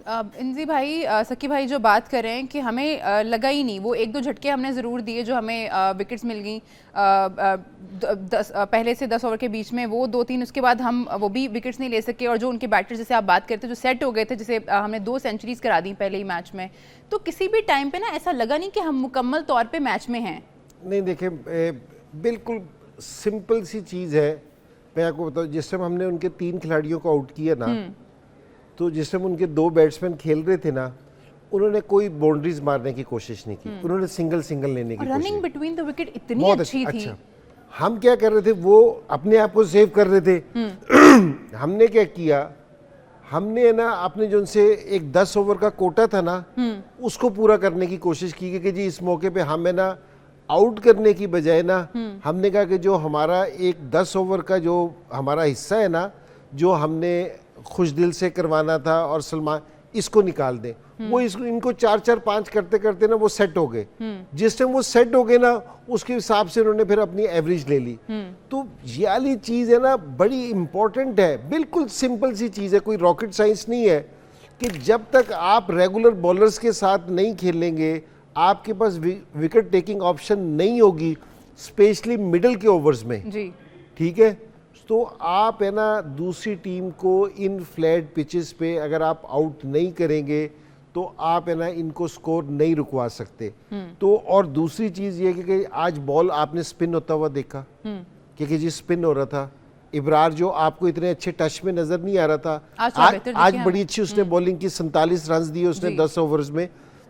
इंजी भाई, सकी भाई जो बात कर रहे हैं कि हमें लगा ही नहीं, वो एक दो झटके हमने ज़रूर दिए जो हमें विकेट्स मिल गई पहले से 10 ओवर के बीच में, वो 2-3 उसके बाद हम वो भी विकेट्स नहीं ले सके। और जो उनके बैटर्स जैसे आप बात करते जो सेट हो गए थे, जैसे हमने 2 सेंचुरीज करा दी पहले ही मैच में, तो किसी भी टाइम पे ना ऐसा लगा नहीं कि हम मुकम्मल तौर पर मैच में हैं। नहीं देखें, बिल्कुल सिंपल सी चीज़ है। मैं आपको बताऊँ, जिस टाइम हमने उनके 3 खिलाड़ियों को आउट किया ना, तो जिस टाइम उनके 2 बैट्समैन खेल रहे थे ना, उन्होंने कोई बाउंड्रीज मारने की कोशिश नहीं की, उन्होंने सिंगल लेने की कोशिश। रनिंग बिटवीन द विकेट इतनी अच्छी थी। अच्छा, हम क्या कर रहे थे, वो अपने आप को सेव कर रहे थे। हमने क्या किया, हमने ना अपने जो उनसे एक 10 ओवर का कोटा था ना, उसको पूरा करने की कोशिश की कि जी इस मौके पे हमें ना आउट करने की बजाय ना, हमने कहा कि जो हमारा एक 10 ओवर का जो हमारा हिस्सा है ना, जो हमने खुश दिल से करवाना था और सलमान, इसको निकाल दें। वो इसको इनको 4-4-5 करते करते ना वो सेट हो गए। जिस टाइम वो सेट हो गए ना, उसके हिसाब से उन्होंने फिर अपनी एवरेज ले ली। तो ये वाली चीज़ है ना, बड़ी इंपॉर्टेंट है। बिल्कुल सिंपल सी चीज़ है, कोई रॉकेट साइंस नहीं है कि जब तक आप रेगुलर बॉलर्स के साथ नहीं खेलेंगे, आपके पास विकेट टेकिंग ऑप्शन नहीं होगी, स्पेशली मिडिल के ओवर्स में जी, ठीक है। तो आप है ना दूसरी टीम को इन फ्लैट पिचेस पे अगर आप आउट नहीं करेंगे तो आप है ना इनको स्कोर नहीं रुकवा सकते। तो और दूसरी चीज़ ये कि आज बॉल आपने स्पिन होता हुआ देखा, क्योंकि जी स्पिन हो रहा था। इब्रार जो आपको इतने अच्छे टच में नजर नहीं आ रहा था, आज बड़ी अच्छी उसने बॉलिंग की, 47 रन दिए उसने 10 ओवर्स में।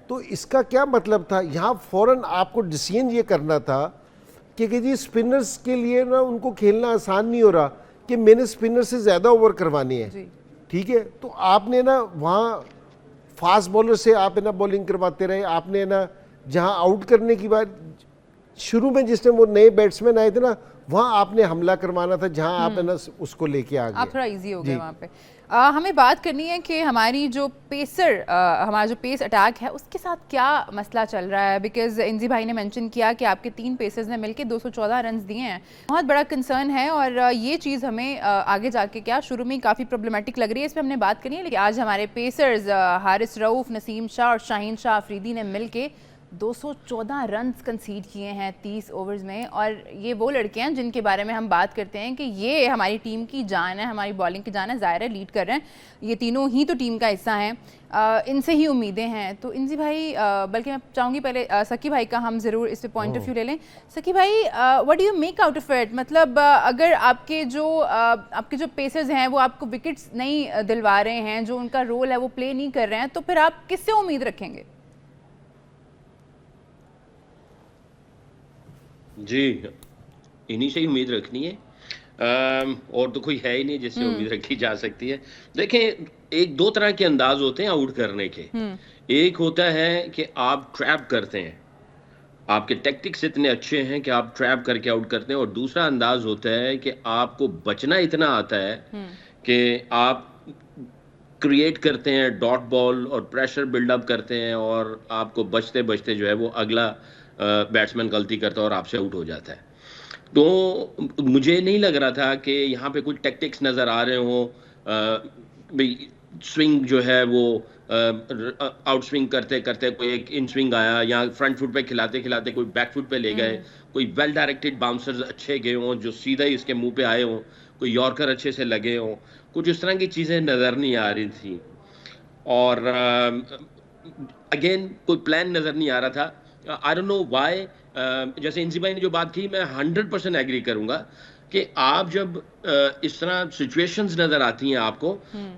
तो इसका क्या मतलब था, यहाँ फौरन आपको डिसीजन ये करना था कि जी स्पिनर्स के लिए ना उनको खेलना आसान नहीं हो रहा कि मैंने स्पिनर से ज़्यादा ओवर करवानी है, ठीक है। तो आपने ना वहाँ फास्ट बॉलर से आप है ना बॉलिंग करवाते रहे। आपने ना जहाँ आउट करने की बात शुरू में जिस टाइम वो नए बैट्समैन आए थे ना, वहाँ आपने हमला करवाना था, जहाँ आप है ना उसको लेके आ गए। आप थोड़ा इजी हो गए वहाँ पे। हमें बात करनी है कि हमारी जो हमारा जो पेस अटैक है उसके साथ क्या मसला चल रहा है। बिकॉज इंजी भाई ने मेंशन किया कि आपके 3 पेसर्स ने मिलकर 214 रन दिए हैं, बहुत बड़ा कंसर्न है। और ये चीज़ हमें आगे जाके क्या शुरू में ही काफ़ी प्रॉब्लमेटिक लग रही है, इस पर हमने बात करनी है। लेकिन आज हमारे पेसर्स हारिस रऊफ, नसीम शाह और शाहीन शाह अफरीदी ने मिल के 214 रन कंसीड किए हैं 30 ओवर्स में। और ये वो लड़के हैं जिनके बारे में हम बात करते हैं कि ये हमारी टीम की जान है, हमारी बॉलिंग की जान है। ज़ाहिर है लीड कर रहे हैं, ये तीनों ही तो टीम का हिस्सा हैं, इनसे ही उम्मीदें हैं। तो इंजी भाई, बल्कि मैं चाहूँगी पहले सकी भाई का हम ज़रूर इस पे पॉइंट ऑफ व्यू ले लें। सकी भाई, what do you make out of it? मतलब अगर आपके जो पेसर्स हैं वो आपको विकेट्स नहीं दिलवा रहे हैं, जो उनका रोल है वो प्ले नहीं कर रहे हैं, तो फिर आप किससे उम्मीद रखेंगे? जी, इन्हीं से ही उम्मीद रखनी है, और तो कोई है ही नहीं जिससे उम्मीद रखी जा सकती है। देखें, एक 2 तरह के अंदाज होते हैं आउट करने के। एक होता है कि आप ट्रैप करते हैं, आपके टैक्टिक्स इतने अच्छे हैं कि आप ट्रैप करके आउट करते हैं। और दूसरा अंदाज होता है कि आपको बचना इतना आता है कि आप क्रिएट करते हैं डॉट बॉल और प्रेशर बिल्डअप करते हैं, और आपको बचते बचते जो है वो अगला बैट्समैन गलती करता है और आपसे आउट हो जाता है। तो मुझे नहीं लग रहा था कि यहाँ पे कुछ टैक्टिक्स नज़र आ रहे हों। भाई स्विंग जो है वो आउट स्विंग करते करते कोई एक इन स्विंग आया, या फ्रंट फुट पे खिलाते खिलाते कोई बैक फुट पे ले गए, कोई वेल डायरेक्टेड बाउंसर्स अच्छे गए हों जो सीधा ही इसके मुंह पे आए हों, कोई यॉर्कर अच्छे से लगे हों, कुछ इस तरह की चीज़ें नज़र नहीं आ रही थी। और अगेन कोई प्लान नज़र नहीं आ रहा था। I don't know why. जैसे इंजी भाई ने जो बात की, मैं 100% एग्री करूंगा कि आप जब इस तरह सिचुएशंस नजर आती हैं आपको,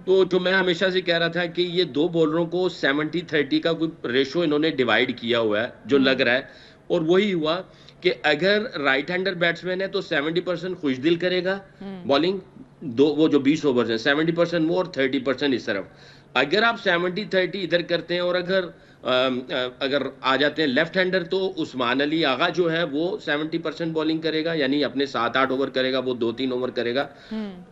तो जो मैं हमेशा से कह रहा था कि ये 2 बॉलरों को 70-30 का कोई रेशो इन्होंने डिवाइड किया हुआ है जो लग रहा है, और वही हुआ कि अगर राइट हैंडर बैट्समैन है तो 70% खुशदिल करेगा बॉलिंग, वो जो 20 ओवर है 70% वो और 30% इस तरफ। अगर आप 70-30 इधर करते हैं और अगर आ जाते हैं लेफ्ट हैंडर, तो उस्मान अली आगा जो है वो 70% बॉलिंग करेगा, यानी अपने 7-8 ओवर करेगा, वो 2-3 ओवर करेगा।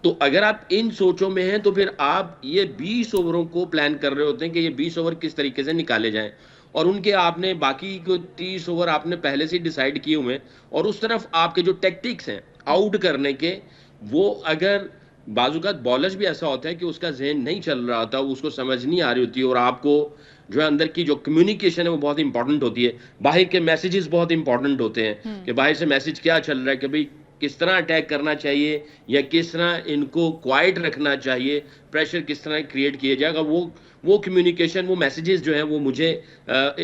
तो अगर आप इन सोचों में हैं तो फिर आप ये 20 ओवरों को प्लान कर रहे होते हैं कि ये 20 ओवर किस तरीके से निकाले जाएं, और उनके आपने बाकी को 30 ओवर आपने पहले से डिसाइड किए हुए हैं। और उस तरफ आपके जो टैक्टिक्स हैं आउट करने के, वो अगर बाज़-औक़ात बॉलर्स भी ऐसा होता है कि उसका ज़हन नहीं चल रहा होता, उसको समझ नहीं आ रही होती और आपको जो है अंदर की जो कम्युनिकेशन है वो बहुत इंपॉर्टेंट होती है। बाहर के मैसेजेस बहुत इंपॉर्टेंट होते हैं कि बाहर से मैसेज क्या चल रहा है कि भई किस तरह अटैक करना चाहिए या किस तरह इनको क्वाइट रखना चाहिए, प्रेशर किस तरह क्रिएट किया जाएगा, वो कम्युनिकेशन, वो मैसेजेस जो हैं वो मुझे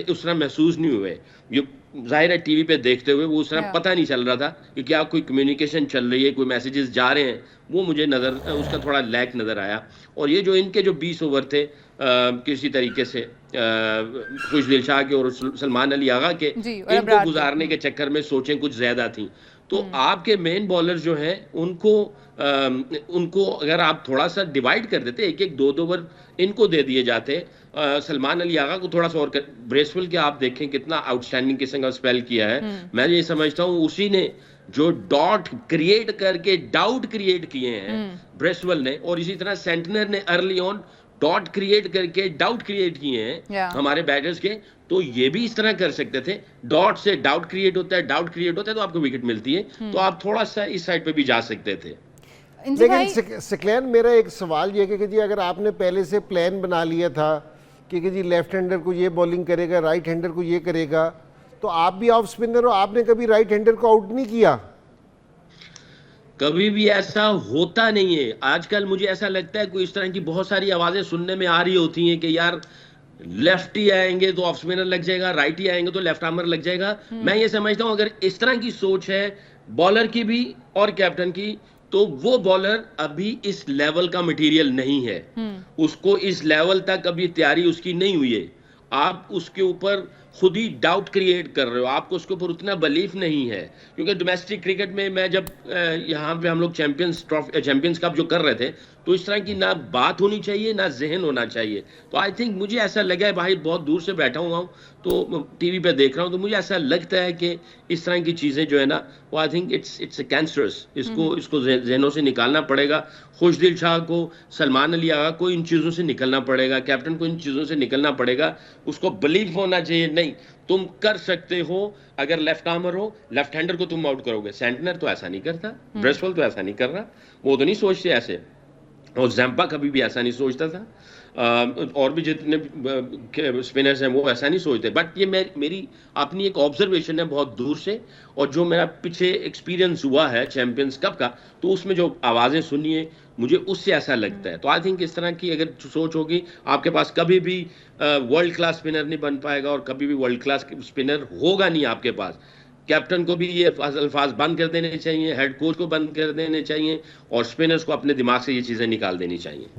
उस तरह महसूस नहीं हुए। ये ज़ाहिर है टीवी पे देखते हुए वो उस तरह या पता नहीं चल रहा था कि क्या कोई कम्युनिकेशन चल रही है, कोई मैसेजेस जा रहे हैं, वो मुझे उसका थोड़ा लैक नज़र आया। और ये जो इनके जो 20 ओवर थे किसी तरीके से खुशदिल शाह के और सलमान अली आगा के, जी, और इनको अबरार के। गुज़ारने के चक्कर में सोचें कुछ ज़्यादा थी। तो आपके मेन बॉलर जो हैं उनको अगर आप थोड़ा-सा डिवाइड कर देते, 1-1, 2-2 ओवर इनको दे दिए जाते, सलमान अली आगा को थोड़ा-सा और ब्रेसवेल के आप देखें कितना आउटस्टैंडिंग किस्म का स्पेल किया है। मैं ये समझता हूँ उसी ने जो डॉट क्रिएट करके डाउट क्रिएट किए हैं ब्रेसवेल ने, और इसी तरह सेंटनर ने अर्ली ऑन डॉट क्रिएट करके डाउट क्रिएट किए हैं या हमारे बैटर्स के। तो ये भी इस तरह कर सकते थे, डॉट से डाउट क्रिएट होता है, डाउट क्रिएट होता है तो आपको विकेट मिलती है, तो आप थोड़ा-सा इस साइड पे भी जा सकते थे। इंजी लेकिन भाई, सिकलैन, मेरा एक सवाल ये है कि जी अगर आपने पहले से प्लान बना लिया था कि जी लेफ्ट हैंडर को ये बॉलिंग करेगा, राइट हैंडर को ये करेगा, तो आप भी ऑफ स्पिनर हो, आपने कभी राइट हैंडर को आउट नहीं किया? कभी भी ऐसा होता नहीं है। आजकल मुझे ऐसा लगता है कोई इस तरह की बहुत सारी आवाज़ें सुनने में आ रही होती हैं कि यार लेफ्टी आएँगे तो ऑफ स्पिनर लग जाएगा, राइटी आएँगे तो लेफ्ट आर्मर लग जाएगा। मैं ये समझता हूँ अगर इस तरह की सोच है बॉलर की भी और कैप्टन की, तो वो बॉलर अभी इस लेवल का मटेरियल नहीं है। उसको इस लेवल तक अभी तैयारी उसकी नहीं हुई है। आप उसके ऊपर खुद ही डाउट क्रिएट कर रहे हो, आपको उसके ऊपर उतना बिलीफ नहीं है। क्योंकि डोमेस्टिक क्रिकेट में मैं जब यहाँ पे हम लोग चैंपियंस कप जो कर रहे थे, तो इस तरह की ना बात होनी चाहिए ना ज़हन होना चाहिए। तो आई थिंक मुझे ऐसा लगा है, भाई बहुत दूर से बैठा हुआ हूँ तो टीवी पे देख रहा हूँ, तो मुझे ऐसा लगता है कि इस तरह की चीज़ें जो है ना वो आई थिंक इट्स कैंसरस। इसको जहनों से निकालना पड़ेगा। खुशदिल शाह को, सलमान अली आगा को इन चीज़ों से निकलना पड़ेगा, कैप्टन को इन चीज़ों से निकलना पड़ेगा। उसको बिलीव होना चाहिए, नहीं तुम कर सकते हो। अगर लेफ्ट आर्मर हो, लेफ्ट हैंडर को तुम आउट करोगे। सेंटनर तो ऐसा नहीं करता, ब्रेसवेल तो ऐसा नहीं कर रहा, वो तो नहीं सोचते ऐसे, और जैम्पा कभी भी ऐसा नहीं सोचता था। और भी जितने स्पिनर्स हैं वो ऐसा नहीं सोचते। बट ये मेरी अपनी एक ऑब्जर्वेशन है बहुत दूर से, और जो मेरा पीछे एक्सपीरियंस हुआ है चैंपियंस कप का, तो उसमें जो आवाज़ें सुनी है मुझे उससे ऐसा लगता है। तो आई थिंक इस तरह की अगर सोच होगी, आपके पास कभी भी वर्ल्ड क्लास स्पिनर नहीं बन पाएगा और कभी भी वर्ल्ड क्लास स्पिनर होगा नहीं आपके पास। कैप्टन को भी ये अल्फाज बंद कर देने चाहिए, हेड कोच को बंद कर देने चाहिए, और स्पिनर्स को अपने दिमाग से ये चीज़ें निकाल देनी चाहिए।